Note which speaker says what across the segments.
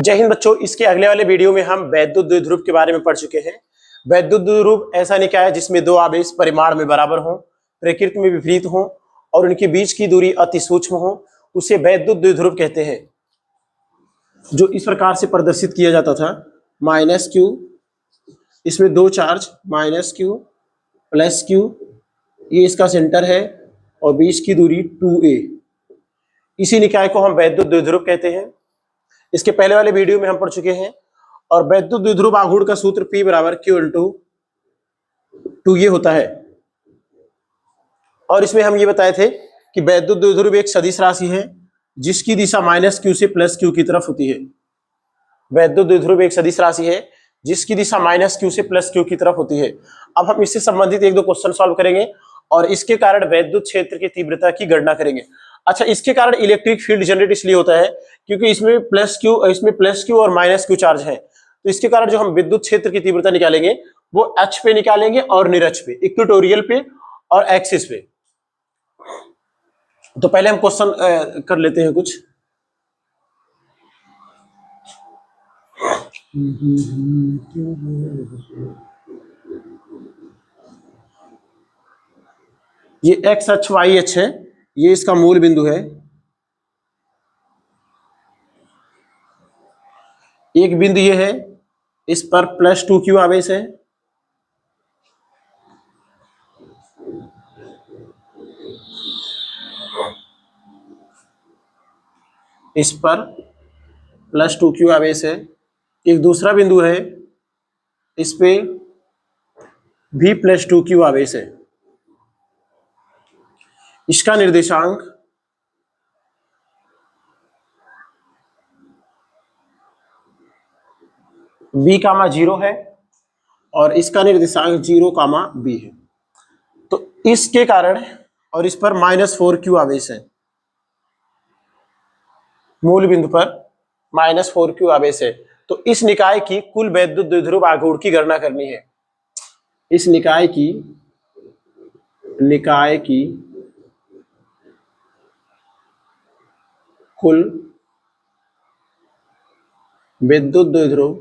Speaker 1: जय हिंद बच्चों, इसके अगले वाले वीडियो में हम वैद्युत द्विध्रुव के बारे में पढ़ चुके हैं। वैद्युत द्विध्रुव ऐसा निकाय है जिसमें दो आवेश परिमाण में बराबर हो, प्रकृति में विपरीत हो और उनके बीच की दूरी अति सूक्ष्म हो, उसे वैद्युत द्विध्रुव कहते हैं। जो इस प्रकार से प्रदर्शित किया जाता था, माइनस क्यू, इसमें दो charge minus Q plus Q, ये इसका सेंटर है और बीच की दूरी 2a। इसी निकाय को हम वैद्युत द्विध्रुव कहते हैं। इसके पहले वाले वीडियो में हम पढ़ चुके हैं। और वैद्युत द्विध्रुव आघूर्ण का सूत्र P बराबर Q इंटू 2 ये होता है। और इसमें हम ये बताए थे कि वैद्युत द्विध्रुव एक सदिश राशि है जिसकी दिशा माइनस क्यू से प्लस क्यू की तरफ होती है। वैद्युत द्विध्रुव एक सदिश राशि है जिसकी दिशा माइनस क्यू से प्लस क्यू की तरफ होती है। अब हम इससे संबंधित एक दो क्वेश्चन सॉल्व करेंगे और इसके कारण वैद्युत क्षेत्र की तीव्रता की गणना करेंगे। अच्छा, इसके कारण इलेक्ट्रिक फील्ड जनरेट इसलिए होता है क्योंकि इसमें प्लस क्यू और माइनस क्यू चार्ज है। तो इसके कारण जो हम विद्युत क्षेत्र की तीव्रता निकालेंगे वो अक्ष पे निकालेंगे और निरक्ष पे, इक्वेटोरियल पे और एक्सिस पे। तो पहले हम क्वेश्चन कर लेते हैं कुछ। ये एक्स अक्ष वाई अक्ष है, ये इसका मूल बिंदु है। एक बिंदु ये है, इस पर प्लस 2q आवेश है। इस पर प्लस 2q आवेश है। एक दूसरा बिंदु है, इस पे भी प्लस 2q आवेश है। इसका निर्देशांक b,0 है और इसका निर्देशांक 0,b है। तो इसके कारण और इस पर -4q आवेश है। मूल बिंदु पर -4q आवेश है। तो इस निकाय की कुल वैद्युत द्विध्रुव आघूर्ण की गणना करनी है। इस निकाय की कुल विद्युत द्विध्रुव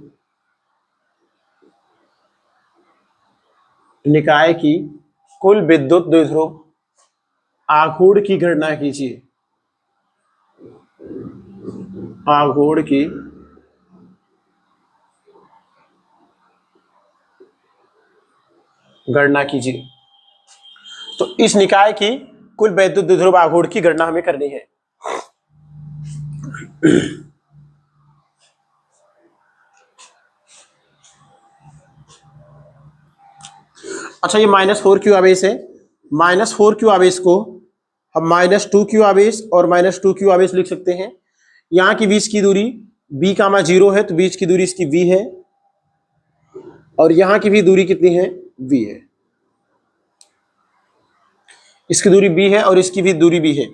Speaker 1: निकाय की कुल विद्युत द्विध्रुव आघूर्ण की गणना कीजिए। आघूर्ण की गणना कीजिए। तो इस निकाय की कुल वैद्युत द्विध्रुव आघूर्ण की गणना हमें करनी है। अच्छा, ये -4q आवेश है। -4q आवेश को हम -2q आवेश और -2q आवेश लिख सकते हैं। यहाँ की बीच की दूरी b,0 है, तो बीच की दूरी इसकी v है और यहाँ की भी दूरी कितनी है, v है। इसकी दूरी b है और इसकी भी दूरी b है।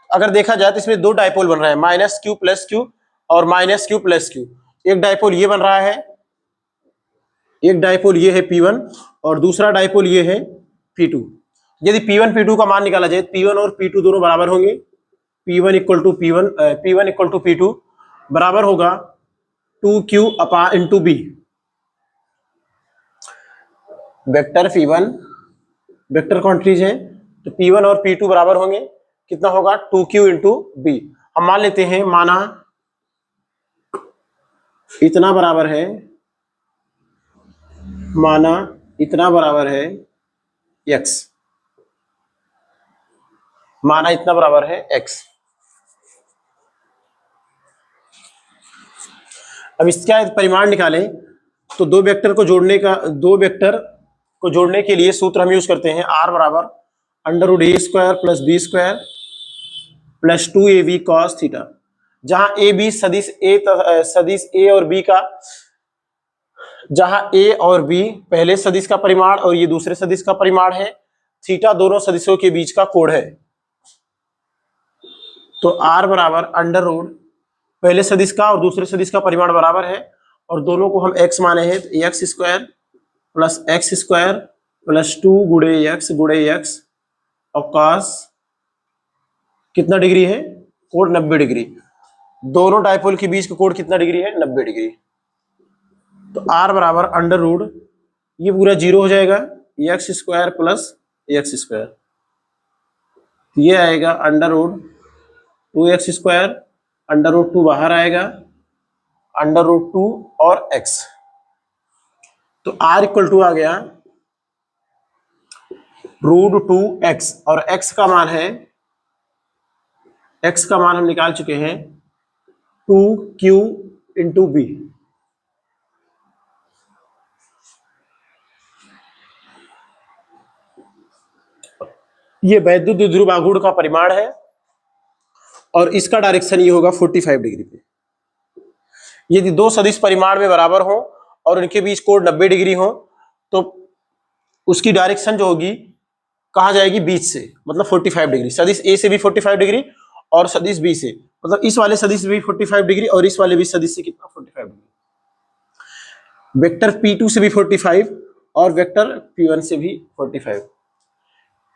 Speaker 1: अगर देखा जाए तो इसमें दो डायपोल बन रहा है, -q प्लस q और -q प्लस q। एक डायपोल ये बन रहा है, एक डायपोल ये है P1 और दूसरा डायपोल ये है P2। यदि P1 P2 का मान निकाला जाए, P1 और P2 दोनों बराबर होंगे। P1 इक्वल टू P2 बराबर होगा 2q into b। Vector P1 vector quantities है, तो P1 और P2 बराबर होंगे। कितना होगा, 2q इंटू b। हम मान लेते हैं, माना इतना बराबर है, x, माना इतना बराबर है x। अब इसका परिमाण निकालें तो दो वेक्टर को जोड़ने के लिए सूत्र हम यूज करते हैं, r बराबर √a² plus b² plus 2ab cos theta. जहां ab सदिश a और b का, जहां a और b पहले सदिश का परिमाण और ये दूसरे सदिश का परिमाण है, थीटा दोनों सदिशों के बीच का कोण है। तो r बराबर √ पहले सदिश का और दूसरे सदिश का परिमाण बराबर है और दोनों को हम x माने हैं, तो x² प्लस 2 गुणे x और cos कितना डिग्री है, कोण 90 डिग्री। दोनों डायपोल के बीच का कोण कितना डिग्री है? 90 डिग्री। तो r बराबर अंडर रूट, ये पूरा 0 हो जाएगा, X square plus X square, ये आएगा under root 2x square, under root 2 बाहर आएगा, अंडर रूट 2 और x। तो r इक्वल टू आ गया √2x, और x का मान है, x का मान हम निकाल चुके हैं 2q इंटू बी। ये वैद्युत द्विध्रुव आघूर्ण का परिमाण है और इसका डायरेक्शन ये होगा 45 डिग्री पे। यदि दो सदिश परिमाण में बराबर हो और उनके बीच कोण 90 डिग्री हो तो उसकी डायरेक्शन जो होगी कहा जाएगी बीच से, मतलब 45 डिग्री। सदिश ए से भी 45 डिग्री और सदिश बी से, मतलब इस वाले सदिश से भी 45 डिग्री और इस वाले भी सदिश से कितना? 45 डिग्री। वेक्टर P2 से भी 45 और वेक्टर P1 से भी 45।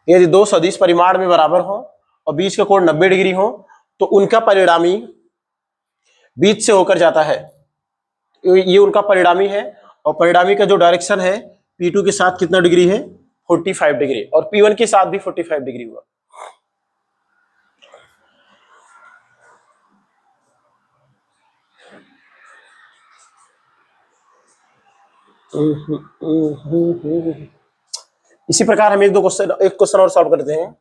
Speaker 1: यदि दो सदिश परिमाण में बराबर हो और बीच का कोण 90 डिग्री हो तो उनका परिणामी बीच से होकर जाता है, ये उनका परिणामी है, और परिणामी का जो डायरेक्शन है P2 के साथ कितना डिग्री है? 45 डिग्री, और P1 के साथ भी 45 डिग्री हुआ। इसी प्रकार हम एक क्वेश्चन और सॉल्व करते हैं।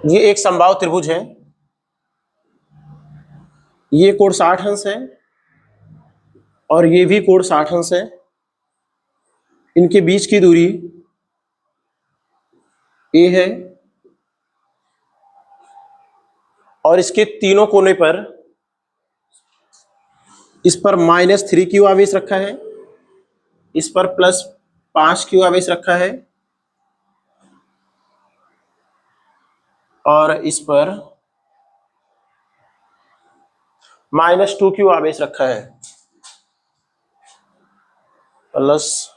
Speaker 1: ये एक समबाहु त्रिभुज है, ये कोण 60 अंश है और ये भी कोण 60 अंश है। इनके बीच की दूरी a है और इसके तीनों कोने पर इस पर -3q आवेश रखा है, इस पर +5q आवेश रखा है और इस पर -2q आवेश रखा है, प्लस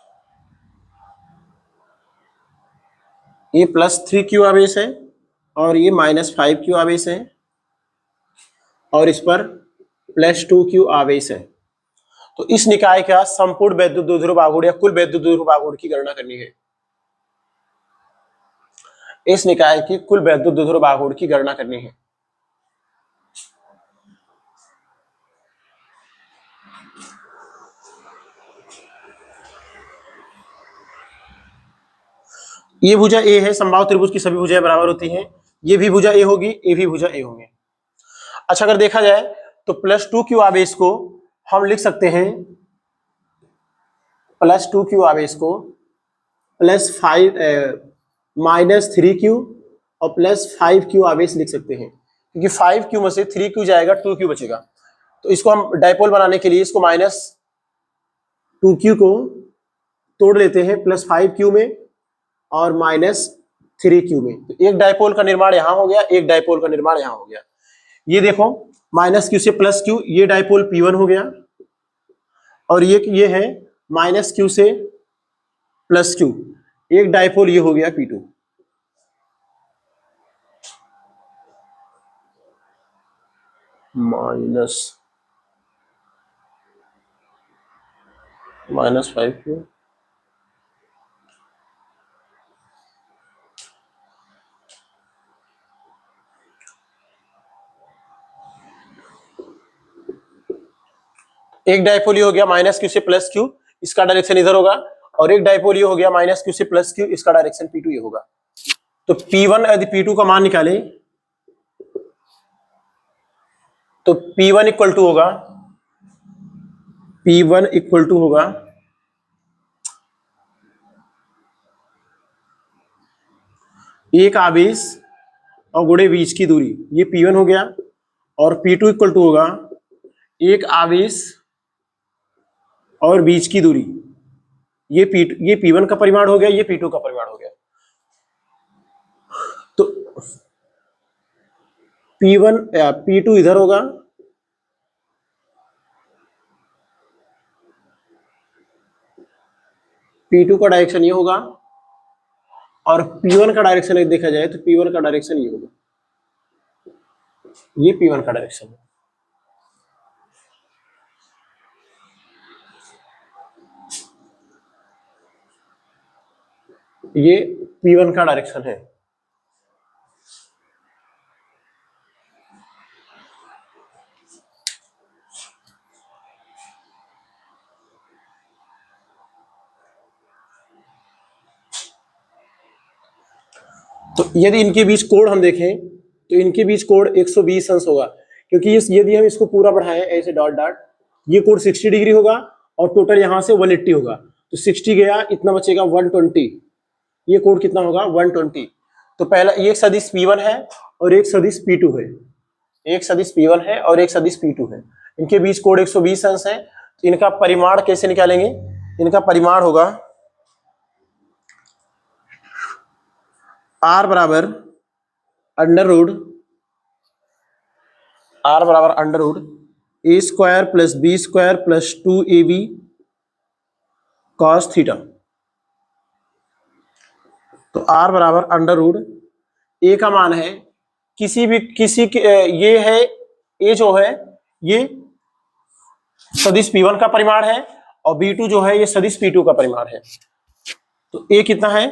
Speaker 1: ये +3q आवेश है और ये -5q आवेश है और इस पर +2q आवेश है। तो इस निकाय का संपूर्ण वैद्युत द्विध्रुव आघूर्ण या कुल वैद्युत द्विध्रुव आघूर्ण की गणना करनी है। इस निकाय की कुल वैद्युत द्विध्रुव आघूर्ण की गणना करनी है। ये भुजा ए है, समबाहु त्रिभुज की सभी भुजाएं बराबर होती हैं। ये भी भुजा ए होगी, ये भी भुजा ए होंगे। अच्छा, अगर देखा जाए तो +2q आवेश को हम लिख सकते हैं, +2q आवेश को -3q और +5q आवेश लिख सकते हैं, क्योंकि 5q में से 3q जाएगा, 2q बचेगा। तो इसको हम डायपोल बनाने के लिए इसको -2q को तोड़ लेते हैं +5q में और -3q में। तो एक डायपोल का निर्माण यहां हो गया, एक डायपोल का निर्माण यहां हो गया। ये देखो -q से +q, ये डायपोल P1 हो गया और ये है -q से +q, एक डायपोल ये हो गया P2। -5q एक डायपोल ये हो गया -q से +q, इसका डायरेक्शन इधर होगा, और एक डायपोल ये हो गया -q से +q, इसका डायरेक्शन P2 ये होगा। तो P1 यदि P2 का मान निकाले तो P1 इक्वल टू होगा, P1 इक्वल टू होगा एक आवेश और गुणे बीच की दूरी, ये P1 हो गया, और P2 इक्वल टू होगा एक आवेश और बीच की दूरी, ये P1 का परिमाण हो गया, ये P2 का परिमाण हो गया। तो P1 P2 इधर होगा, P2 का डायरेक्शन ये होगा, और P1 का डायरेक्शन देखा जाए तो P1 का डायरेक्शन ये होगा, ये P1 का डायरेक्शन है। ये P1 का डायरेक्शन है। तो यदि इनके बीच कोण हम देखें तो इनके बीच कोण 120 अंश होगा, क्योंकि यदि हम इसको पूरा बढ़ाएं ऐसे डॉट डॉट, ये कोण 60 डिग्री होगा और टोटल यहां से 180 होगा, तो 60 गया, इतना बचेगा 120, ये कोण कितना होगा 120। तो पहला एक सदिश P1 है और एक सदिश P2 है, एक सदिश P1 है और एक सदिश P2 है, इनके बीच कोण 120 अंश है। तो इनका परिमाण कैसे निकालेंगे, इनका परिमाण होगा R बराबर under root a square plus b square plus 2ab cos theta. तो R बराबर अंडर रूट ए का मान है किसी के ये है, ए जो है ये सदिश P1 का परिमाण है और B2 जो है ये सदिश P2 का परिमाण है। तो ए कितना है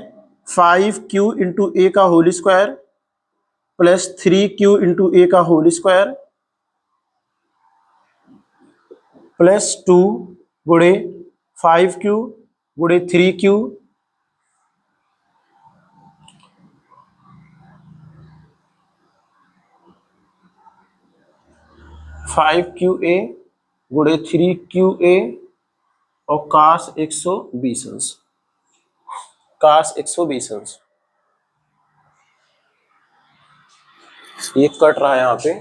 Speaker 1: 5q इंटू ए का whole square plus 3q into a का होल स्क्वायर प्लस 2 गुणे 5q गुणे 3q गुणे 3qa और काश 120 अंश, काश 120 अंश। ये कट रहा है यहाँ पे,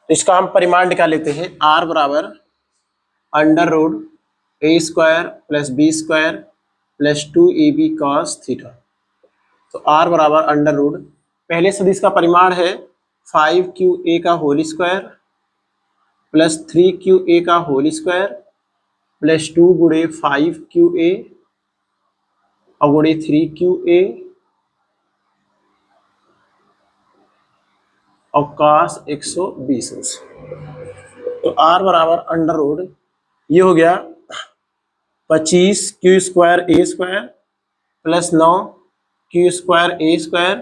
Speaker 1: इसका हम परिमाण निकाल लेते हैं। R बराबर under root a square plus b square plus 2ab cos theta. तो R बराबर अंडर रूट पहले सदिश का परिमाण है 5qa का होल स्क्वायर प्लस 3qa का होल स्क्वायर प्लस 2 गुणे 5qa और गुणे 3qa और cos 120 अंश। तो R बराबर अंडर रूट ये हो गया 25q square a square plus 9q square a square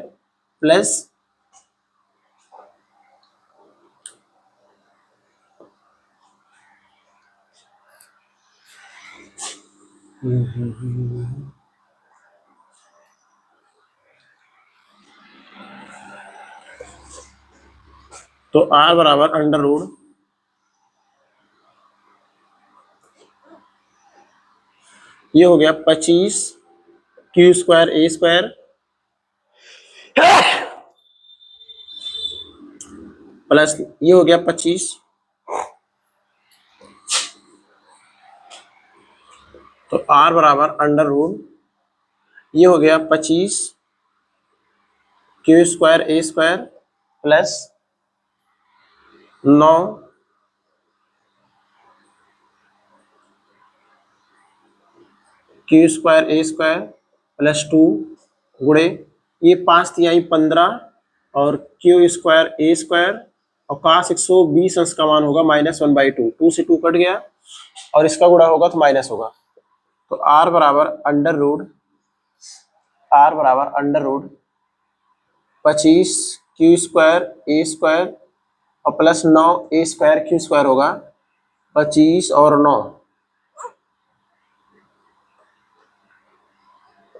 Speaker 1: plus तो R बराबर अंडर रूट ये हो गया 25q square a square plus ये हो गया 25, तो R बराबर अंडर रूट ये हो गया 25q square a square plus 9 q square a square plus 2 गुणे ये 5 तिहाई 15 और q स्क्वायर ए स्क्वायर और cos 120 अंश का मान होगा -1/2, 2 से 2 कट गया और इसका गुणा होगा तो माइनस होगा। तो R बराबर under root 25q square a square और plus 9 a square q square होगा 25 और 9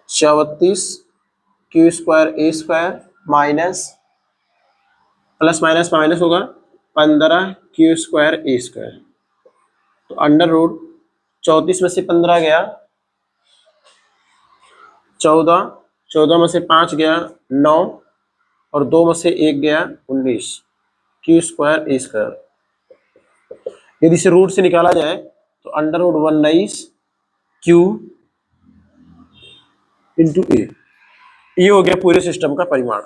Speaker 1: 34 q square a square minus plus minus minus होगा 15 q स्क्वायर ए स्क्वायर। तो अंडर रूट 34 में से 15 गया 14 14 में से 5 गया 9 और 2 में से 1 गया 19 क्यू स्क्वायर ए स्क्वायर। यदि इसे रूट से निकाला जाए तो अंडर रूट 19 क्यू इंटू ए, ये हो गया पूरे सिस्टम का परिमाण।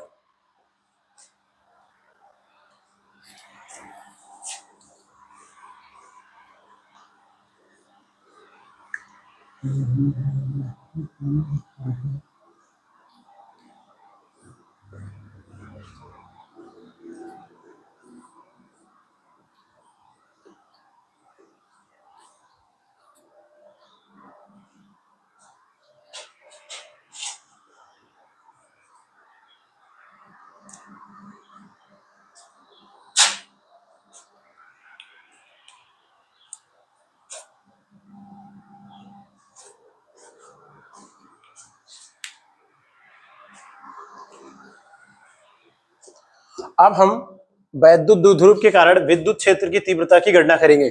Speaker 1: अब हम वैद्युत द्विध्रुव के कारण विद्युत क्षेत्र की तीव्रता की गणना करेंगे।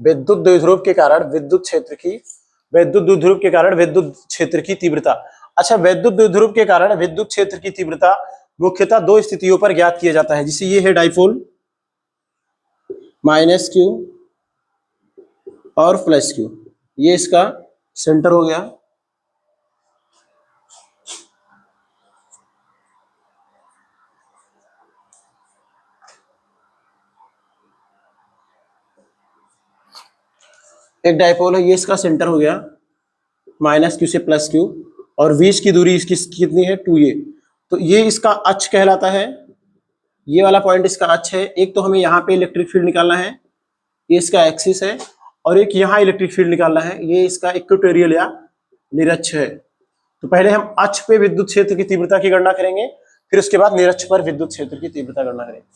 Speaker 1: विद्युत द्विध्रुव के कारण विद्युत द्विध्रुव के कारण विद्युत क्षेत्र की तीव्रता। अच्छा, विद्युत द्विध्रुव के कारण विद्युत क्षेत्र की तीव्रता मुख्यतः दो स्थितियों पर ज्ञात किया जाता है, जिसे ये है डाइपोल माइनस क्यू और प्लस क्यू। ये इसका सेंटर हो गया। एक डाइपोल है, ये इसका सेंटर हो गया माइनस क्यू से प्लस क्यू, और बीच की दूरी इसकी कितनी है 2a। तो ये इसका अक्ष कहलाता है, ये वाला पॉइंट इसका अक्ष है। एक तो हमें यहाँ पे इलेक्ट्रिक फील्ड निकालना है, ये इसका एक्सिस है, और एक यहाँ इलेक्ट्रिक फील्ड निकालना है, ये इसका इक्वेटोरियल या निरक्ष है। तो पहले हम अक्ष पे विद्युत क्षेत्र की तीव्रता की गणना करेंगे, फिर उसके बाद निरक्ष पर विद्युत क्षेत्र की तीव्रता गणना करेंगे।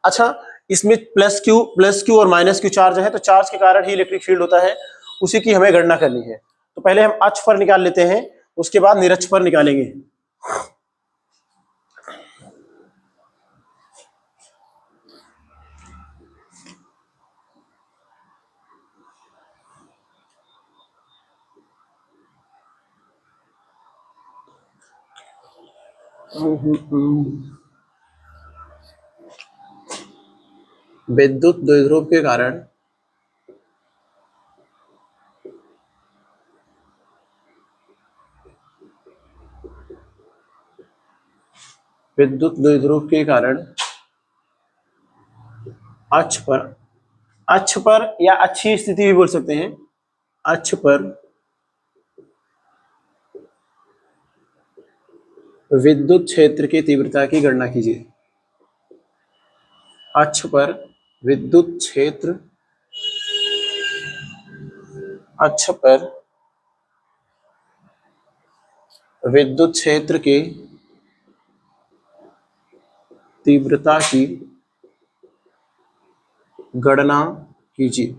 Speaker 1: अच्छा, इसमें प्लस क्यू और माइनस क्यू चार्ज है, तो चार्ज के कारण ही इलेक्ट्रिक फील्ड होता है, उसी की हमें गणना करनी है। तो पहले हम अक्ष पर निकाल लेते हैं, उसके बाद निरक्ष पर निकालेंगे। विद्युत द्विध्रुव के कारण अक्ष पर या अच्छी स्थिति भी बोल सकते हैं, अक्ष पर विद्युत क्षेत्र की तीव्रता की गणना कीजिए। अक्ष पर विद्युत क्षेत्र, अक्ष पर विद्युत क्षेत्र की तीव्रता की गणना कीजिए।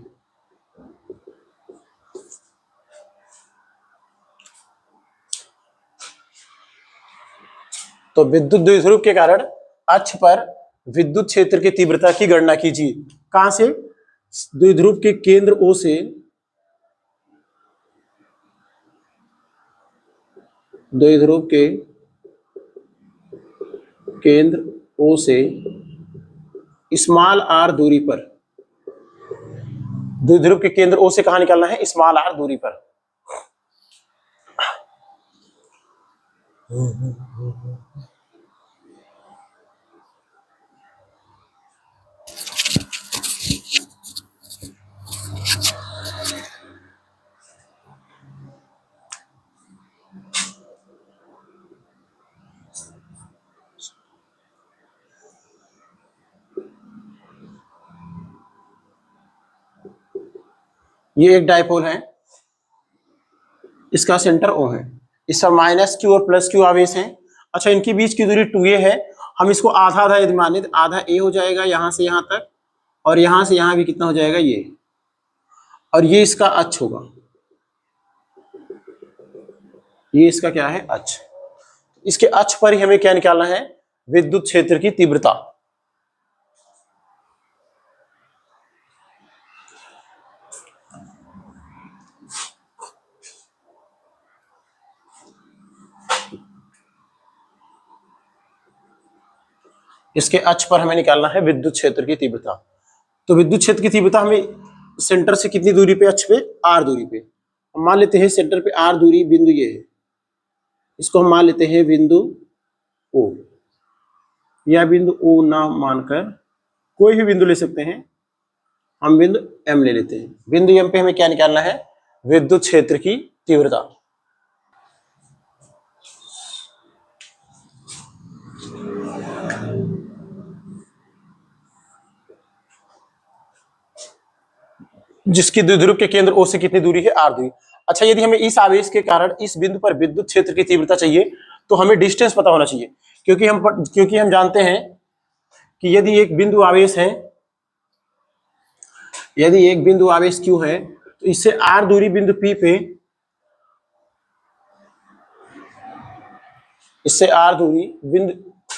Speaker 1: तो विद्युत द्विध्रुव के कारण अक्ष पर विद्युत क्षेत्र की तीव्रता की गणना कीजिए। कहां से? द्विध्रुव के केंद्र O से, द्विध्रुव के केंद्र O से स्मॉल r दूरी पर, द्विध्रुव के केंद्र O से कहां निकालना है? स्मॉल r दूरी पर। ये एक डाइपोल है, इसका सेंटर O है, इसका माइनस क्यू और प्लस क्यू आवेश है। अच्छा, इनके बीच की दूरी 2a है। हम इसको आधा आधा यदि माने, आधा a हो जाएगा यहां से यहां तक, और यहां से यहां भी कितना हो जाएगा ये, और ये इसका अक्ष होगा, ये इसका क्या है? अक्ष। इसके अक्ष पर ही हमें क्या निकालना है? विद्युत क्षेत्र की तीव्रता। इसके अक्ष पर हमें निकालना है विद्युत क्षेत्र की तीव्रता। तो विद्युत क्षेत्र की तीव्रता हमें सेंटर से कितनी दूरी पे, अक्ष पे r दूरी पे। मान लेते हैं सेंटर पे r दूरी बिंदु ये है, इसको हम मान लेते हैं बिंदु O, या बिंदु O ना मानकर कोई भी बिंदु ले सकते हैं, हम बिंदु M ले लेते हैं। बिंदु M पे हमें क्या निकालना है, विद्युत क्षेत्र की तीव्रता। जिसकी द्विध्रुव के केंद्र O से कितनी दूरी है, r दूरी। अच्छा, यदि हमें इस आवेश के कारण इस बिंदु पर विद्युत क्षेत्र की तीव्रता चाहिए तो हमें डिस्टेंस पता होना चाहिए, क्योंकि हम जानते हैं कि यदि एक बिंदु आवेश है, यदि एक बिंदु आवेश Q है तो इससे r दूरी बिंदु P पे, इससे r दूरी बिंदु,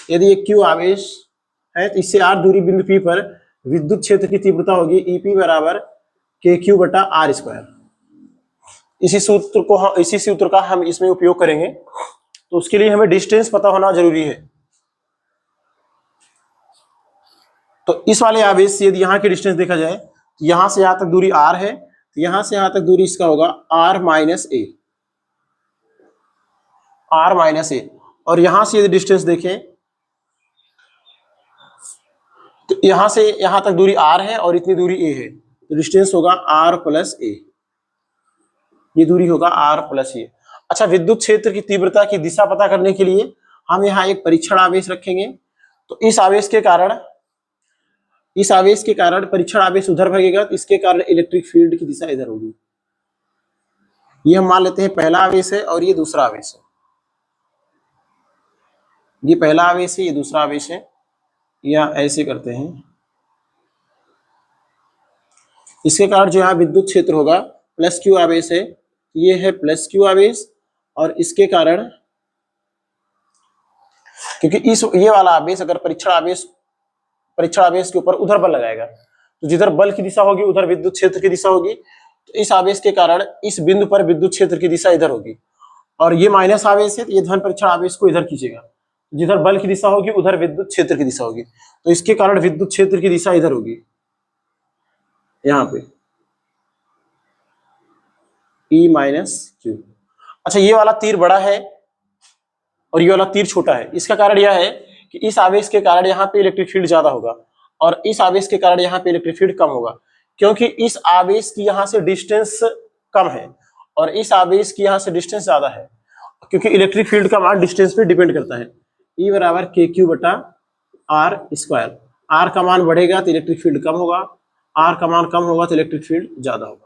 Speaker 1: यदि एक Q आवेश है तो इससे r दूरी बिंदु P पर विद्युत क्षेत्र की तीव्रता होगी EP बराबर KQ बटा R स्क्वायर। इसी सूत्र का हम इसमें उपयोग करेंगे, तो उसके लिए हमें डिस्टेंस पता होना जरूरी है। तो इस वाले आवेश से यदि यहाँ की डिस्टेंस देखा जाए तो यहां से यहां तक दूरी r है, तो यहां से यहां तक दूरी इसका होगा r माइनस ए, r माइनस ए। और यहां से यदि डिस्टेंस देखें तो यहां से यहां तक दूरी r है और इतनी दूरी a है, तो डिस्टेंस होगा r प्लस ए, ये दूरी होगा r प्लस ए। अच्छा, विद्युत क्षेत्र की तीव्रता की दिशा पता करने के लिए हम यहाँ एक परीक्षण आवेश रखेंगे। तो इस आवेश के कारण परीक्षण आवेश उधर भागेगा, तो इसके कारण इलेक्ट्रिक फील्ड की दिशा इधर होगी। ये हम मान लेते हैं पहला आवेश है और ये दूसरा आवेश है, ये पहला आवेश है, ये दूसरा आवेश है, या ऐसे करते हैं, इसके कारण जो यहाँ विद्युत क्षेत्र होगा प्लस क्यू आवेश है, ये है प्लस क्यू आवेश, और इसके कारण, क्योंकि ये वाला आवेश अगर परीक्षण आवेश के ऊपर उधर बल लगाएगा, तो जिधर बल की दिशा होगी उधर विद्युत क्षेत्र की दिशा होगी। तो इस आवेश के कारण इस बिंदु पर विद्युत क्षेत्र की दिशा इधर होगी, और ये माइनस आवेश है, तो ये धन परीक्षण आवेश को इधर खींचेगा, जिधर बल की दिशा होगी उधर विद्युत क्षेत्र की दिशा होगी, तो इसके कारण विद्युत क्षेत्र की दिशा इधर होगी, यहाँ पे E माइनस क्यू। अच्छा, ये वाला तीर बड़ा है और ये वाला तीर छोटा है, इसका कारण यह है कि इस आवेश के कारण यहाँ पे इलेक्ट्रिक फील्ड ज्यादा होगा और इस आवेश के कारण यहाँ पे इलेक्ट्रिक फील्ड कम होगा, क्योंकि इस आवेश की यहाँ से डिस्टेंस कम है और इस आवेश की यहाँ से डिस्टेंस ज्यादा है, क्योंकि इलेक्ट्रिक फील्ड का मान डिस्टेंस पे डिपेंड करता है। E बराबर KQ बटा R स्क्वायर। R का मान बढ़ेगा तो इलेक्ट्रिक फील्ड कम होगा, R का मान कम होगा तो इलेक्ट्रिक फील्ड ज्यादा होगा।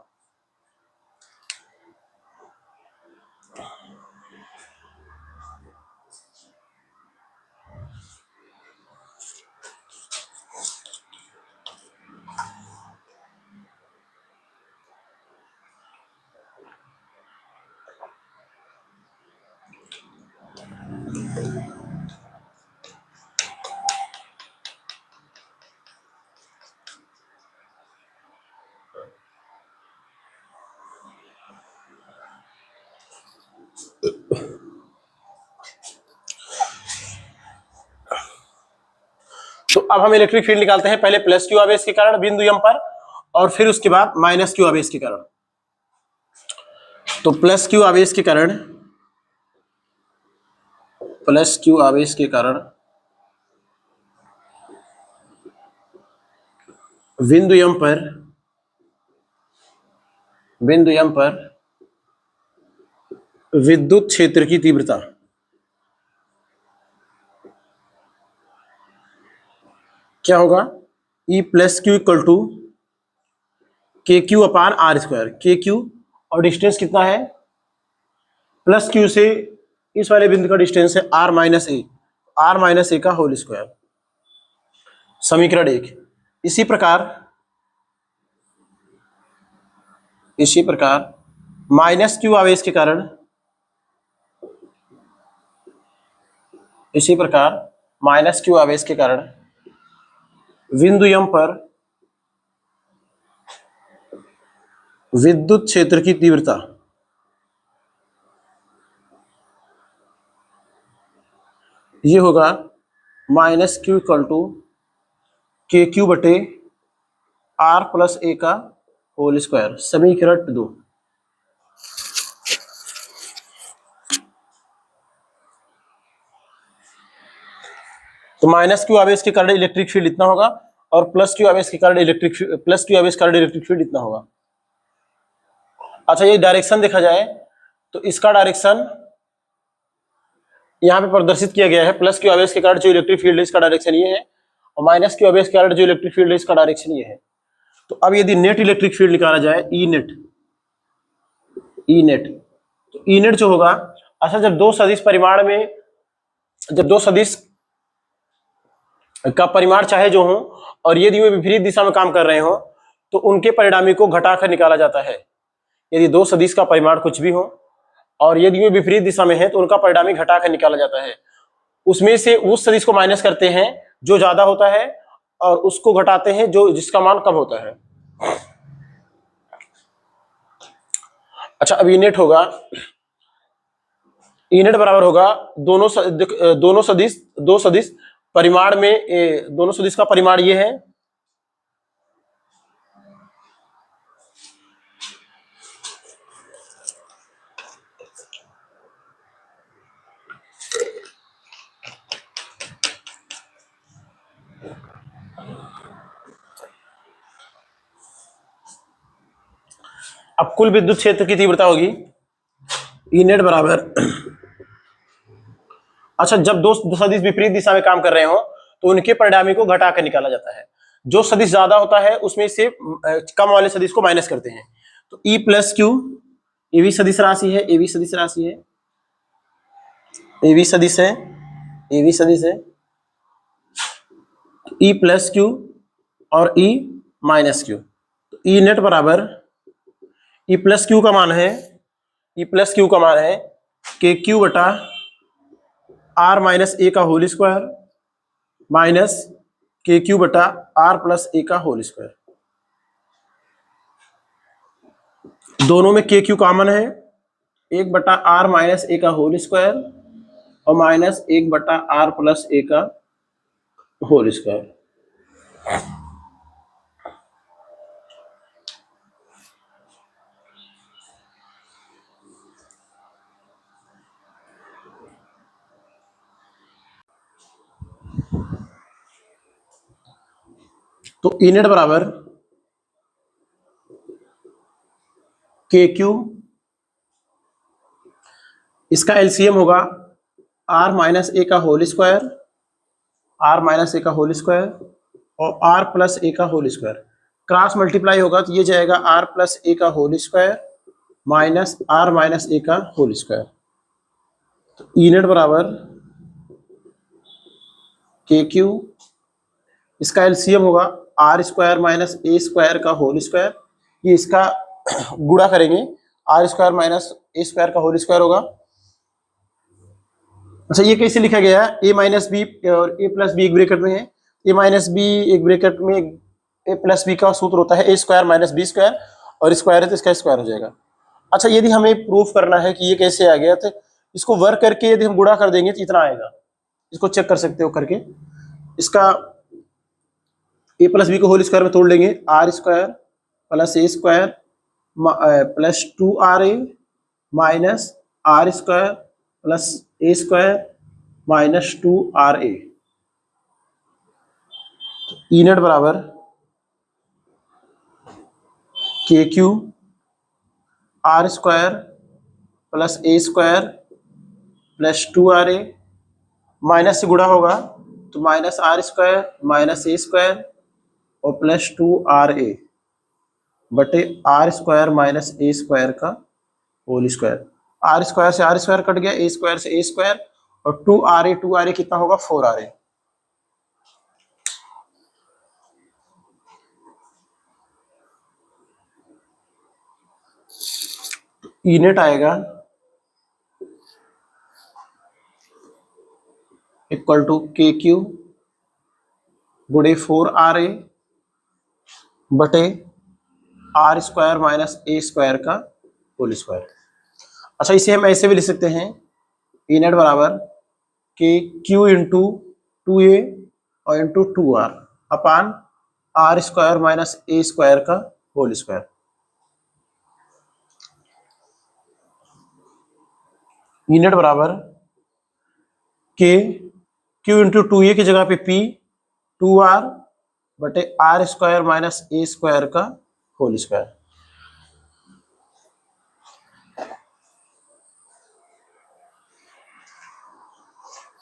Speaker 1: तो अब हम इलेक्ट्रिक फील्ड निकालते हैं, पहले प्लस क्यू आवेश के कारण बिंदु M पर और फिर उसके बाद माइनस क्यू आवेश के कारण। तो प्लस क्यू आवेश के कारण बिंदु M पर विद्युत क्षेत्र की तीव्रता क्या होगा, E plus Q equal to KQ upon R square. KQ और डिस्टेंस कितना है, प्लस क्यू से इस वाले बिंदु का डिस्टेंस है R माइनस ए का होल स्क्वायर, समीकरण 1। इसी प्रकार माइनस क्यू आवेश के कारण, बिंदु M पर विद्युत क्षेत्र की तीव्रता ये होगा minus Q equal to K Q बटे आर प्लस ए का होल स्क्वायर। समीकरण 2। तो माइनस क्यू आवेश के कारण इलेक्ट्रिक फील्ड इतना होगा और प्लस क्यू आवेश के कारण इलेक्ट्रिक इतना होगा। अच्छा, ये डायरेक्शन देखा जाए तो इसका डायरेक्शन यहाँ पे प्रदर्शित किया गया है। प्लस क्यू आवेश के कारण जो इलेक्ट्रिक फील्ड है इसका डायरेक्शन ये है और माइनस क्यू आवेश के कारण जो इलेक्ट्रिक फील्ड है इसका डायरेक्शन ये है। तो अब यदि नेट इलेक्ट्रिक फील्ड निकाला जाए ई नेट, तो ई नेट जो होगा, अच्छा जब दो सदिश का परिमाण चाहे जो हो और यदि वे विपरीत दिशा में काम कर रहे हो तो उनके परिणामी को घटाकर निकाला जाता है। यदि दो सदिश का परिमाण कुछ भी हो और यदि वे विपरीत दिशा में है तो उनका परिणामी घटाकर निकाला जाता है। उसमें से उस सदिश को माइनस करते हैं जो ज्यादा होता है और उसको घटाते हैं जो जिसका मान कम होता है। अच्छा, अब ई नेट बराबर होगा दो सदिश परिमाण में, दोनों सदिश का परिमाण ये है अब कुल विद्युत क्षेत्र की तीव्रता होगी ई नेट बराबर, अच्छा जब दो सदिश विपरीत दिशा में काम कर रहे हो तो उनके परिणामी को घटा कर निकाला जाता है। जो सदिश ज्यादा होता है उसमें से कम वाले सदिश को माइनस करते हैं। तो ई प्लस क्यू, ये भी सदिश राशि है, ये भी सदिश राशि है, ये भी सदिश है, ये भी सदिश है। ई प्लस क्यू और ई माइनस क्यू। तो ई नेट बराबर ई प्लस क्यू का मान है के क्यू बटा आर माइनस ए का होल स्क्वायर माइनस के क्यू बटा आर प्लस ए का होल स्क्वायर। दोनों में के क्यू कॉमन है, 1 बटा आर माइनस ए का होल स्क्वायर और माइनस 1 बटा आर प्लस ए का होल स्क्वायर। तो ई नेट बराबर के क्यू, इसका एलसीएम होगा आर माइनस ए का होल स्क्वायर और आर प्लस ए का होल स्क्वायर। क्रॉस मल्टीप्लाई होगा तो ये जाएगा आर प्लस ए का whole square minus r minus a का होल स्क्वायर। तो ई नेट बराबर के क्यू, इसका एलसीएम होगा R square minus A square का होल स्क्वायर, ये इसका गुणा करेंगे, R square minus A square का होल स्क्वायर होगा। अच्छा, ये कैसे लिखा गया है, ए माइनस बी और ए प्लस बी एक ब्रैकेट में है, ए माइनस बी एक ब्रैकेट में, ए प्लस बी का सूत्र होता है ए स्क्वायर माइनस बी स्क्वायर और स्क्वायर है तो इसका स्क्वायर हो जाएगा। अच्छा, यदि हमें प्रूफ करना है कि ये कैसे आ गया तो इसको वर्क करके यदि हम गुणा कर देंगे तो इतना आएगा। इसको चेक कर सकते हो करके, इसका ए प्लस बी को होल स्क्वायर में तोड़ लेंगे, R square plus A square plus 2RA minus R square plus A square minus 2RA। E net बराबर K Q R square plus A square plus 2RA, minus से गुणा होगा तो minus R square minus A square और plus 2RA बटे R square minus A square का whole square. R square से R square cut गया, ए स्क्वायर से ए स्क्वायर और 2RA कितना होगा 4RA। ई नेट आएगा इक्वल टू के क्यू गुणे 4RA बटे R square minus A square का होल स्क्वायर। अच्छा, इसे हम ऐसे भी लिख सकते हैं, ई नेट बराबर के क्यू इंटू 2a और into 2r upon R square minus A square का होल स्क्वायर। यूनिट बराबर के क्यू इंटू 2a की जगह पे p 2r बटे R square minus A square का होल स्क्वायर।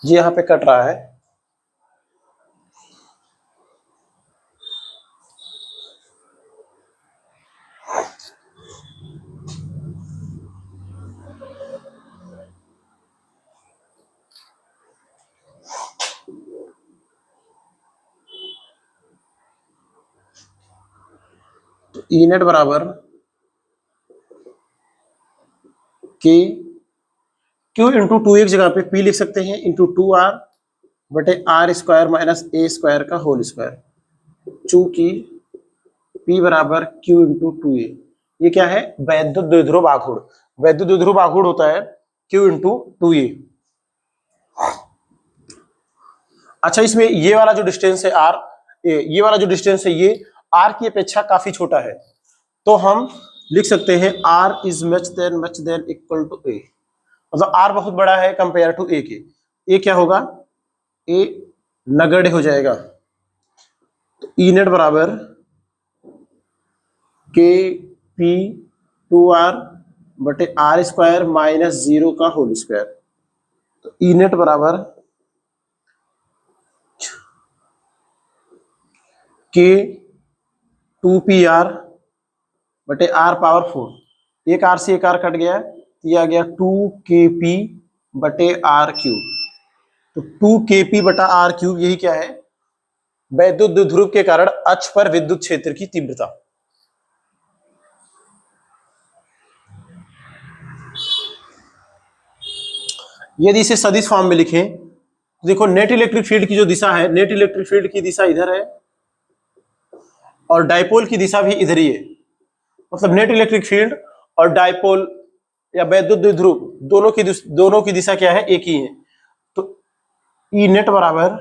Speaker 1: ये यहां पे कट रहा है। तो ई नेट बराबर के क्यू इंटू 2a की जगह पे p लिख सकते हैं इंटू 2r बटे R square minus A square का होल स्क्वायर। चूंकि p बराबर q इंटू 2a, ये क्या है? वैद्युत द्विध्रुव आघूर्ण। वैद्युत द्विध्रुव आघूर्ण होता है q इंटू 2a। अच्छा, इसमें ये वाला जो डिस्टेंस है r, ये वाला जो डिस्टेंस है ये r की अपेक्षा काफी छोटा है, तो हम लिख सकते हैं r is much than equal to a। मतलब r बहुत बड़ा है कंपेयर टू a के। a क्या होगा? a नगण्य हो जाएगा। तो ई नेट बराबर के पी 2r बटे आर स्क्वायर माइनस 0 का होल स्क्वायर। तो ई नेट बराबर के 2pr बटे आर पावर 4। एक आर से एक आर कट गया, ये आ गया 2kp बटे आर क्यूब। तो 2kp बटा आर क्यूब, यही क्या है? वैद्युत द्विध्रुव के कारण अक्ष पर विद्युत क्षेत्र की तीव्रता। यदि इसे सदिश फॉर्म में लिखें, देखो नेट इलेक्ट्रिक फील्ड की जो दिशा है, नेट इलेक्ट्रिक फील्ड की दिशा इधर है और डायपोल की दिशा भी इधर ही है। मतलब नेट इलेक्ट्रिक फील्ड और डायपोल या वैद्युत द्विध्रुव दोनों की दिशा क्या है? एक ही है। तो ई नेट बराबर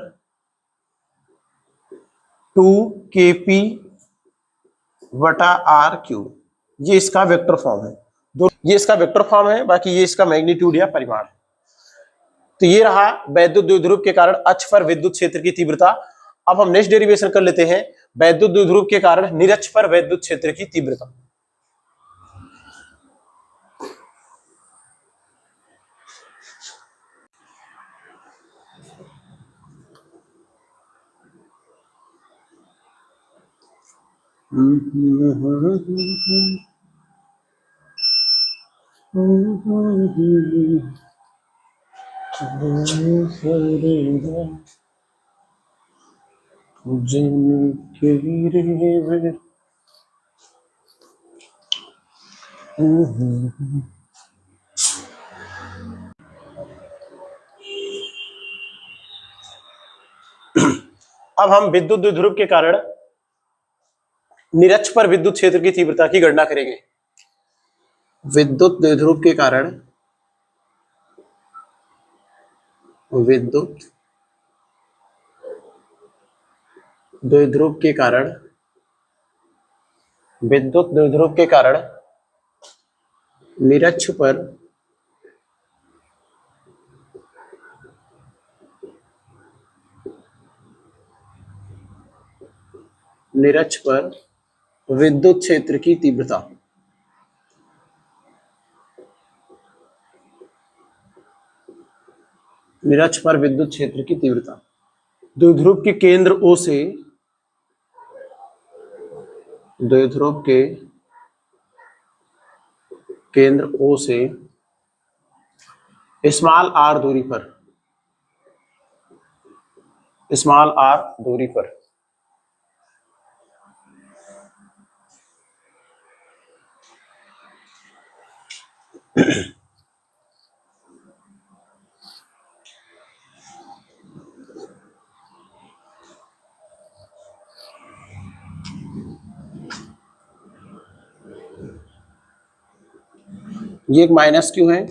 Speaker 1: 2kp बटा आर क्यूब, ये इसका वेक्टर फॉर्म है। ये इसका वेक्टर फॉर्म है, बाकी ये इसका मैग्नीट्यूड या परिमाण। तो ये रहा वैद्युत द्विध्रुव के कारण अक्ष पर विद्युत क्षेत्र की तीव्रता। अब हम नेक्स्ट डेरिवेशन कर लेते हैं, वैद्युत द्विध्रुव के कारण निरक्ष पर वैद्युत क्षेत्र की तीव्रता। अब हम विद्युत द्विध्रुव के कारण निरक्ष पर विद्युत क्षेत्र की तीव्रता की गणना करेंगे। विद्युत द्विध्रुव के कारण विद्युत द्विध्रुव के कारण विद्युत द्विध्रुव के कारण निरक्ष पर निरक्ष पर विद्युत क्षेत्र की तीव्रता। निरक्ष पर विद्युत क्षेत्र की तीव्रता द्विध्रुव के केंद्र O से, द्विध्रुव के केंद्र O से स्मॉल r दूरी पर, स्मॉल r दूरी पर ये एक माइनस क्यों है?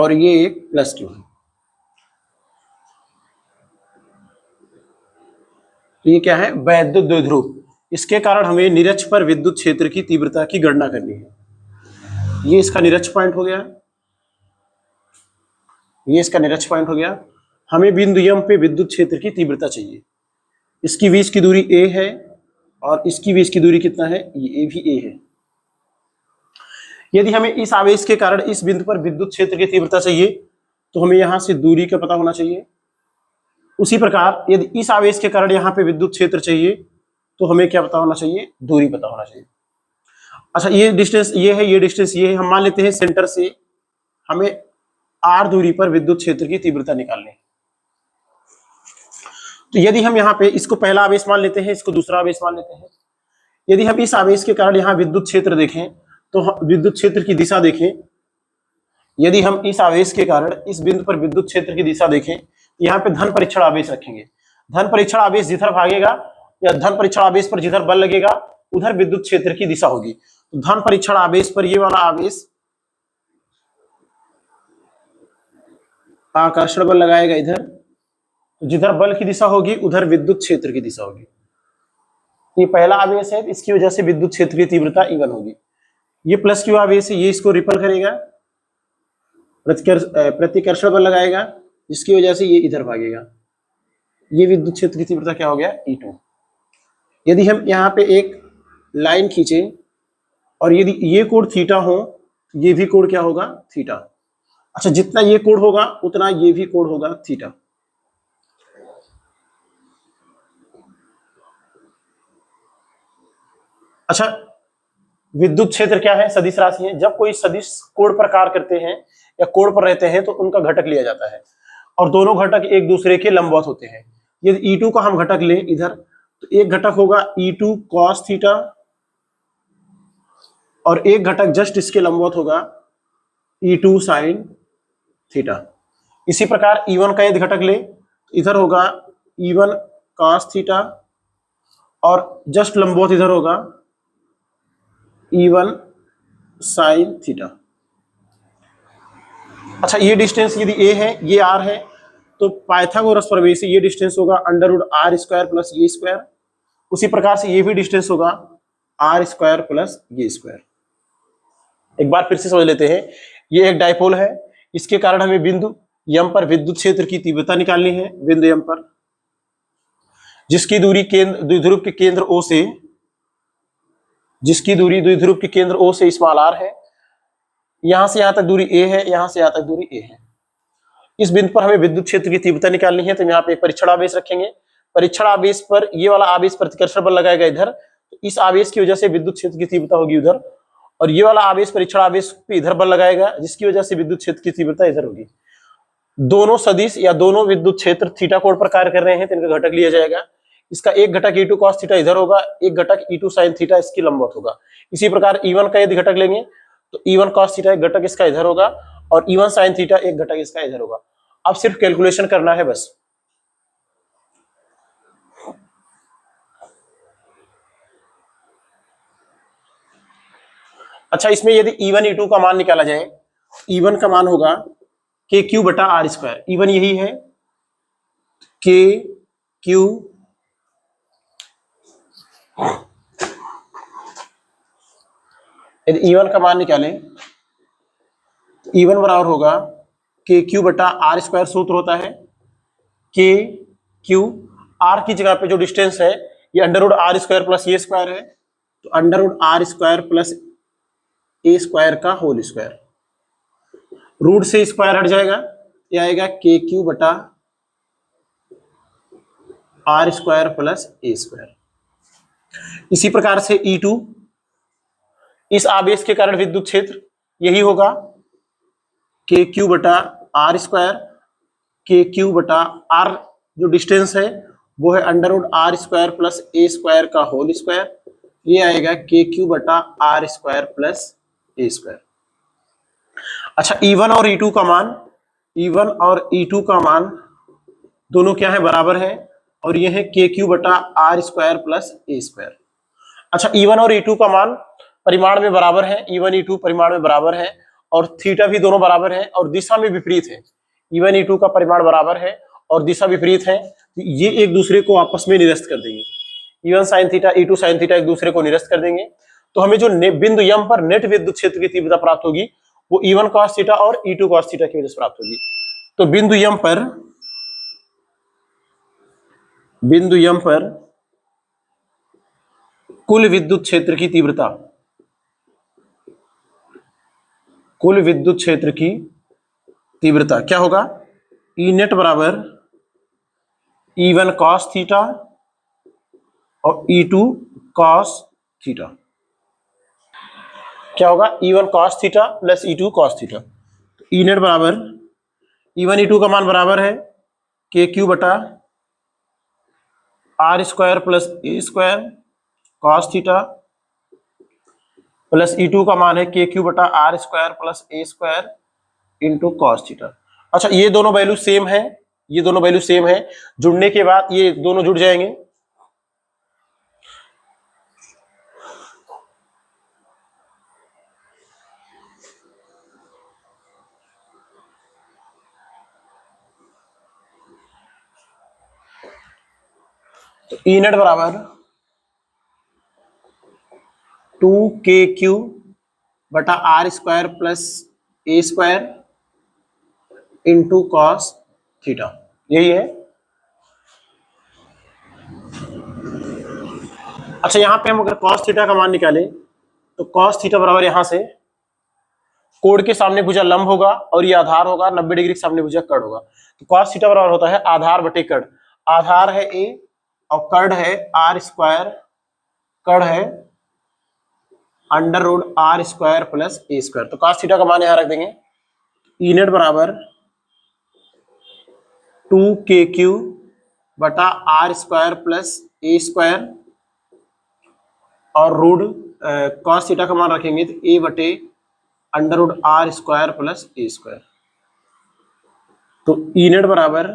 Speaker 1: और ये एक प्लस क्यू है। तो ये क्या है, वैद्युत द्विध्रुव। इसके कारण हमें निरक्ष पर विद्युत क्षेत्र की तीव्रता की गणना करनी है। ये इसका निरक्ष पॉइंट हो गया, ये इसका निरक्ष पॉइंट हो गया। हमें बिंदु M पे विद्युत क्षेत्र की तीव्रता चाहिए। इसकी बीच की दूरी a है और इसकी बीच की दूरी कितना है, ये भी a है। यदि हमें इस आवेश के कारण इस बिंदु पर विद्युत क्षेत्र की तीव्रता चाहिए तो हमें यहां से दूरी का पता होना चाहिए। उसी प्रकार यदि इस आवेश के कारण यहाँ पे विद्युत क्षेत्र चाहिए तो हमें क्या पता होना चाहिए, दूरी पता होना चाहिए। अच्छा, ये डिस्टेंस ये है, ये डिस्टेंस ये है। हम मान लेते हैं सेंटर से हमें r दूरी पर विद्युत क्षेत्र की तीव्रता निकालनी है। तो यदि हम यहाँ पे इसको पहला आवेश मान लेते हैं, इसको दूसरा आवेश मान लेते हैं। यदि हम इस आवेश के कारण यहाँ विद्युत क्षेत्र देखें तो विद्युत क्षेत्र की दिशा देखें, यदि हम इस आवेश के कारण इस बिंदु पर विद्युत क्षेत्र की दिशा देखें, यहाँ पे धन परीक्षण आवेश रखेंगे। धन परीक्षण आवेश जिधर भागेगा या धन परीक्षण आवेश पर जिधर बल लगेगा उधर विद्युत क्षेत्र की दिशा होगी। तो धन परीक्षण आवेश पर ये वाला आवेश आकर्षण बल लगाएगा इधर, तो जिधर बल की दिशा होगी उधर विद्युत क्षेत्र की दिशा होगी। ये पहला आवेश है, इसकी वजह से विद्युत क्षेत्र की तीव्रता E1 होगी। ये प्लस क्यू आवेश है, ये इसको रिपल करेगा, प्रतिकर्षण बल लगाएगा, जिसकी वजह से ये इधर भागेगा। ये विद्युत क्षेत्र की तीव्रता क्या हो गया, E2। यदि हम यहाँ पे एक लाइन खींचे और यदि ये कोण थीटा हो, ये भी कोण क्या होगा, थीटा। अच्छा, जितना ये कोण होगा उतना ये भी कोण होगा, थीटा। अच्छा, विद्युत क्षेत्र क्या है, सदिश राशि है। जब कोई सदिश कोण पर कार्य करते हैं या कोण पर रहते हैं तो उनका घटक लिया जाता है और दोनों घटक एक दूसरे के लंबवत होते हैं। यदि E2 का हम घटक लें इधर, तो एक घटक होगा E2 cos थीटा और एक घटक जस्ट इसके लंबवत होगा E2 sin थीटा। इसी प्रकार E1 का यदि घटक ले तो इधर होगा E1 cos थीटा और जस्ट लंबवत इधर होगा E1 sin थीटा। अच्छा, ये डिस्टेंस यदि a है, ये r है, तो पाइथागोरस प्रमेय से ये डिस्टेंस होगा √r स्क्वायर प्लस ये स्क्वायर। उसी प्रकार से ये भी डिस्टेंस होगा r स्क्वायर प्लस ये स्क्वायर। एक बार फिर से समझ लेते हैं। ये एक डायपोल है, इसके कारण हमें बिंदु M पर विद्युत क्षेत्र की तीव्रता निकालनी है। बिंदु M पर जिसकी दूरी केंद्र द्विध्रुव के केंद्र O से, जिसकी दूरी द्विध्रुव के केंद्र O से स्मॉल r है, यहां से यहां तक दूरी a है, यहां से यहां तक दूरी a है। इस बिंदु पर हमें विद्युत क्षेत्र की तीव्रता निकालनी है, तो यहाँ पे एक परीक्षण आवेश रखेंगे। परीक्षण आवेश पर ये वाला आवेश प्रतिकर्षण बल लगाएगा इधर, तो इस आवेश की वजह से विद्युत क्षेत्र की तीव्रता होगी उधर, और ये वाला आवेश परीक्षण आवेश पे इधर बल लगाएगा, जिसकी वजह से विद्युत क्षेत्र की तीव्रता इधर होगी। दोनों सदिश या दोनों विद्युत क्षेत्र थीटा कोण पर कार्य कर रहे हैं, तो इनका घटक लिया जाएगा। इसका एक घटक E2 cos थीटा इधर होगा, एक घटक E2 sin थीटा इसकी लंबवत होगा। इसी प्रकार E1 का यदि घटक लेंगे तो E1 cos थीटा एक घटक इसका इधर होगा और E1 sin थीटा एक घटक इसका इधर होगा। अब सिर्फ कैलकुलेशन करना है बस। अच्छा, इसमें यदि E1 E2 का मान निकाला जाए, E1 का मान होगा KQ बटा R स्क्वायर। E1 यही है, KQ यदि E1 का मान निकालें तो E1 बराबर होगा KQ बटा R स्क्वायर। सूत्र होता है KQ, R की जगह पे जो डिस्टेंस है ये √R स्क्वायर प्लस ये स्क्वायर है, तो √R square plus A square का होल स्क्वायर। रूट से स्क्वायर हट जाएगा, ये आएगा KQ बटा R square plus A square. इसी प्रकार से E2, इस आवेश के कारण विद्युत क्षेत्र यही होगा KQ बटा R स्क्वायर। KQ बटा R जो डिस्टेंस है वो है √R square plus A square का होल स्क्वायर। ये आएगा KQ बटा R square plus A square. अच्छा, E1 और E2 का मान, E1 और E2 का मान दोनों क्या है, बराबर है, और ये है KQ बटा R square plus A square. अच्छा, E1 और E2 का मान परिमाण में बराबर है, E1 E2 परिमाण में बराबर है, और थीटा भी दोनों बराबर है और दिशा में विपरीत है। E1 E2 का परिमाण बराबर है और दिशा विपरीत है, तो ये एक दूसरे को आपस में निरस्त कर देंगे। E1 sin theta E2 sin theta एक दूसरे को निरस्त कर देंगे। तो हमें जो बिंदु यम पर नेट विद्युत क्षेत्र की तीव्रता प्राप्त होगी वो E1 cos थीटा और E2 cos थीटा की वजह से प्राप्त होगी। तो बिंदु यम पर कुल विद्युत क्षेत्र की तीव्रता, क्या होगा? E नेट बराबर E1 cos थीटा और E2 cos थीटा। क्या होगा? E1 cos theta plus E2 cos theta. तो E नेट बराबर E1 E2 का मान बराबर है KQ बटा R square plus A square cos theta plus E2 का मान है KQ बटा R square plus A square into cos theta. अच्छा, ये दोनों वैल्यू सेम है, जुड़ने के बाद ये दोनों जुड़ जाएंगे। तो E नेट बराबर 2KQ बटा R square plus A square into cos theta, यही है। अच्छा, यहां पे हम अगर कॉस थीटा का मान निकालें तो कॉस थीटा बराबर यहां से कोण के सामने भुजा लंब होगा और ये आधार होगा, 90 डिग्री के सामने भुजा कर्ण होगा। तो कॉस थीटा बराबर होता है आधार बटे कर्ण। आधार है A और कर्ण है R स्क्वायर, कर्ण है under root R square plus A square. तो कॉस थीटा का मान यहां रख देंगे। E नेट बराबर 2KQ बटा R square plus A square और रूट कॉस थीटा का मान रखेंगे तो A बटे under root R square plus A square. तो E नेट बराबर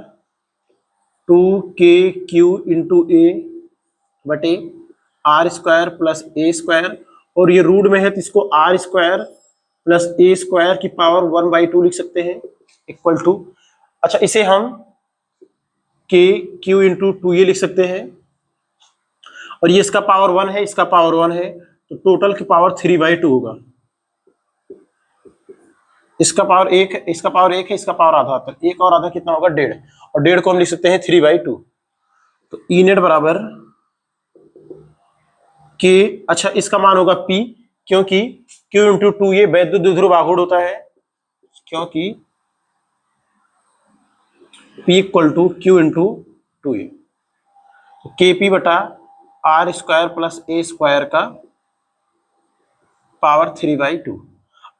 Speaker 1: 2KQ इंटू A बटे R square plus A square, और ये रूट में है तो इसको R square plus A square की पावर 1/2 लिख सकते हैं इक्वल टू। अच्छा, इसे हम KQ इंटू 2A लिख सकते हैं और ये इसका पावर 1 है, इसका पावर 1 है, तो टोटल की पावर 3/2 होगा। इसका पावर 1 है, इसका पावर 1 है, इसका पावर आधा, तो 1 और आधा कितना होगा? 1.5, और 1.5 को हम लिख सकते हैं 3/2। तो E नेट बराबर K, अच्छा इसका मान होगा P, क्योंकि Q इंटू 2A वैद्युत द्विध्रुव आघूर्ण होता है, क्योंकि P equal to Q into 2A। KP बटा R square plus A square का पावर 3/2।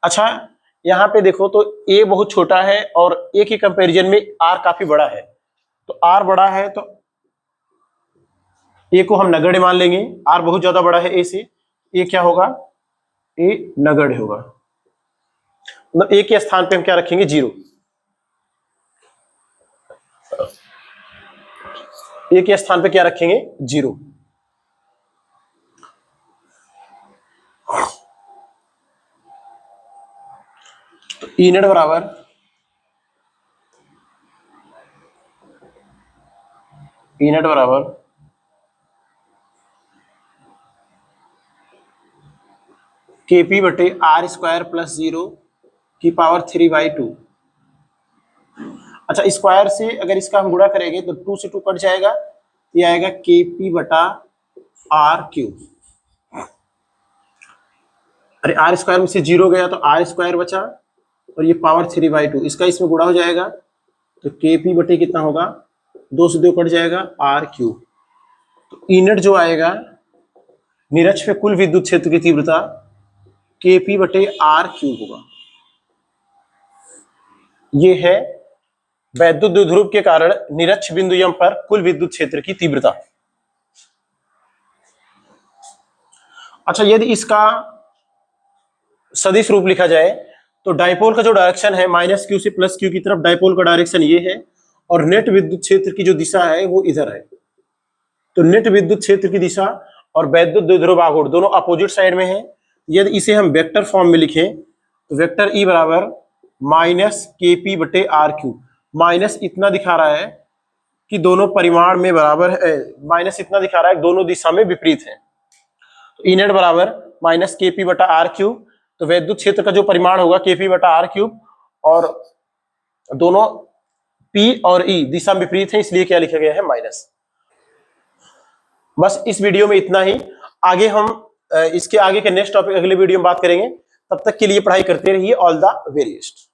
Speaker 1: अच्छा, यहाँ पे देखो तो A बहुत छोटा है और A के कंपैरिजन में R काफी बड़ा है, तो R बड़ा है तो A को हम नगण्य मान लेंगे। R बहुत ज्यादा बड़ा है A से, A क्या होगा? A नगण्य होगा। मतलब A के स्थान पे हम क्या रखेंगे? 0। A के स्थान पे क्या रखेंगे? 0। तो E नेट बराबर KP बटे R स्क्वायर प्लस 0 की पावर 3/2। अच्छा, स्क्वायर से अगर इसका हम गुणा करेंगे तो 2 से 2 कट जाएगा, ये आएगा KP बटा R क्यूब। अरे R स्क्वायर में से 0 गया तो R स्क्वायर बचा और ये पावर 3/2, इसका इसमें गुणा हो जाएगा तो KP बटे कितना होगा? 2 से 2 कट जाएगा R क्यूब। तो E नेट जो आएगा निरक्ष पे कुल विद्युत क्षेत्र की तीव्रता KP बटे R क्यूब होगा। ये है वैद्युत द्विध्रुव के कारण निरक्ष बिंदु यम पर कुल विद्युत क्षेत्र की तीव्रता। अच्छा, यदि इसका सदिश रूप लिखा जाए तो डायपोल का जो डायरेक्शन है -Q से +Q की तरफ, डायपोल का डायरेक्शन ये है और नेट विद्युत क्षेत्र की जो दिशा है वो इधर है। तो नेट विद्युत क्षेत्र की दिशा और वैद्युत द्विध्रुव आघूर्ण दोनों अपोजिट साइड में है। यदि इसे हम वेक्टर फॉर्म में लिखें तो वेक्टर ई बराबर माइनस के पी बटे आर क्यूब। माइनस इतना दिखा रहा है कि दोनों परिमाण में बराबर है, माइनस इतना दिखा रहा है दोनों दिशा में विपरीत है। तो ई नेट बराबर माइनस के पी बटा आर क्यूब। तो वैद्युत क्षेत्र का जो परिमाण होगा के पी बटा आर क्यूब, और दोनों पी और ई दिशा में विपरीत है, इसलिए क्या लिखा गया है माइनस। बस इस वीडियो में इतना ही। आगे हम इसके आगे के नेक्स्ट टॉपिक अगले वीडियो में बात करेंगे। तब तक के लिए पढ़ाई करते रहिए। All the very best.